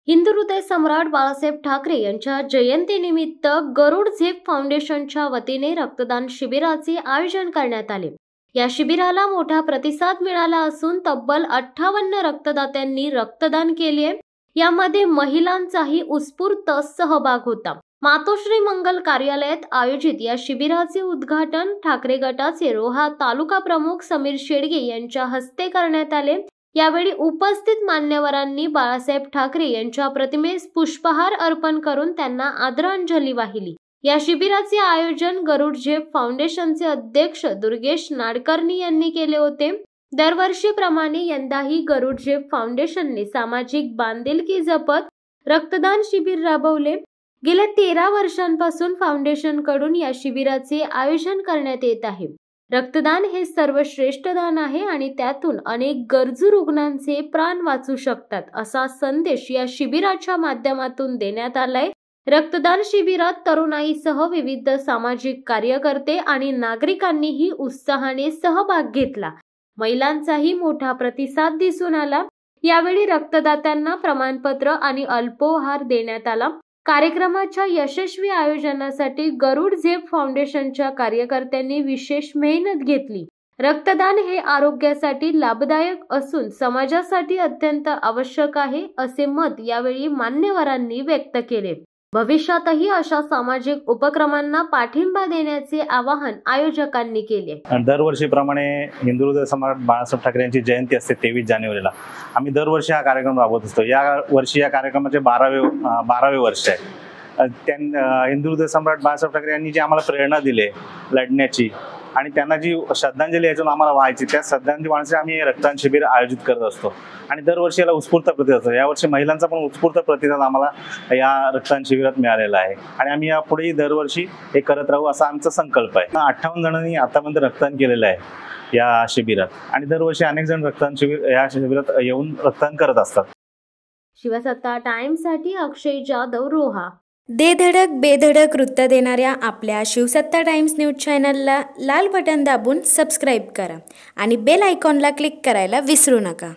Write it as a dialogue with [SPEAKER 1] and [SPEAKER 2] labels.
[SPEAKER 1] हिंदू हृदय सम्राट बाळासाहेब ठाकरे यांच्या जयंतीनिमित्त गरुड झेप फाउंडेशनच्या वतीने रक्तदान शिबिराचे आयोजन करण्यात आले। या शिबिराला मोठा प्रतिसाद मिळाला असून तब्बल 58 रक्तदात्यांनी रक्तदान केले। यामध्ये महिलांचाही उत्स्फूर्त सहभाग होता। मातोश्री मंगल कार्यालयात आयोजित या शिबिराचे उद्घाटन ठाकरे गटाचे रोहा तालुका प्रमुख समीर शेडगे यांच्या हस्ते करण्यात आले। यावेळी उपस्थित मान्यवरांनी बाळासाहेब ठाकरे यांच्या प्रतिमेस पुष्पहार अर्पण करून त्यांना आदरांजली वाहिली। या शिबिराचे आयोजन गरुड झेप फाउंडेशनचे अध्यक्ष दुर्गेश नाडकर्णी यांनी केले होते। दरवर्षीप्रमाणे यंदाही गरुड झेप फाउंडेशनने सामाजिक बांधिलकी जपत रक्तदान शिबिर राबवले। गेल्या 13 वर्षांपासून फाउंडेशन कडून या शिबिराचे आयोजन करण्यात येत आहे। रक्तदान हे सर्वश्रेष्ठ दान आहे आणि त्यातून अनेक गरजू रुग्णांचे प्राण वाचू शकतात, असा संदेश या शिबिराच्या माध्यमातून देण्यात आलाय। रक्तदान शिबिरात तरुणाईसह विविध सामाजिक कार्यकर्ते आणि नागरिकांनीही उत्साहाने सहभाग घेतला। महिलांचाही मोठा प्रतिसाद दिसून आला। यावेळी रक्तदात्यांना प्रमाणपत्र आणि अल्पोपहार देण्यात आला। कार्यक्रमाच्या यशस्वी आयोजनासाठी गरुड झेप फाउंडेशनच्या कार्यकर्त्यांनी विशेष मेहनत घेतली। रक्तदान हे आरोग्यासाठी लाभदायक असून समाजासाठी अत्यंत आवश्यक आहे, असे मत यावेळी मान्यवरांनी व्यक्त केले। भविष्यातही अशा सामाजिक उपक्रमांना पाठिंबा देण्याचे आवाहन आयोजकांनी केले।
[SPEAKER 2] दरवर्षीप्रमाणे हिंदू हृदय सम्राट बाळासाहेब ठाकरे यांची जयंती असते 23 जानेवारीला। आम्ही दरवर्षी हा कार्यक्रम राबवत असतो। या वर्षी या कार्यक्रमाचे 12वे वर्ष आहे। हिंदू हृदय सम्राट बाळासाहेब ठाकरे यांनी जी आम्हाला प्रेरणा दिली लढण्याची आणि त्यांना जी श्रद्धांजली यातून आम्हाला व्हायची, त्या श्रद्धांजली वाहण्यासाठी आम्ही रक्तदान शिबिर आयोजित करत असतो आणि दरवर्षी याला उत्स्फूर्त प्रतिसाद असतो। यावर्षी महिलांचा पण उत्स्फूर्त प्रतिसाद आम्हाला या रक्तदान शिबिरात मिळालेला आहे आणि आम्ही यापुढेही दरवर्षी हे करत राहू असा आमचा संकल्प आहे। 58 जणांनी आतापर्यंत रक्तदान केलेलं आहे या शिबिरात आणि दरवर्षी अनेक जण रक्तदान शिबिर या शिबिरात येऊन रक्तदान करत असतात।
[SPEAKER 1] शिवसत्ता टाइम्ससाठी अक्षय जाधव, रोहा।
[SPEAKER 3] दे धडक बेधडक वृत्त देणाऱ्या आपल्या शिवसत्ता टाइम्स न्यूज चॅनलला लाल बटन दाबून सबस्क्राईब करा आणि बेल आयकॉनला क्लिक करायला विसरू नका।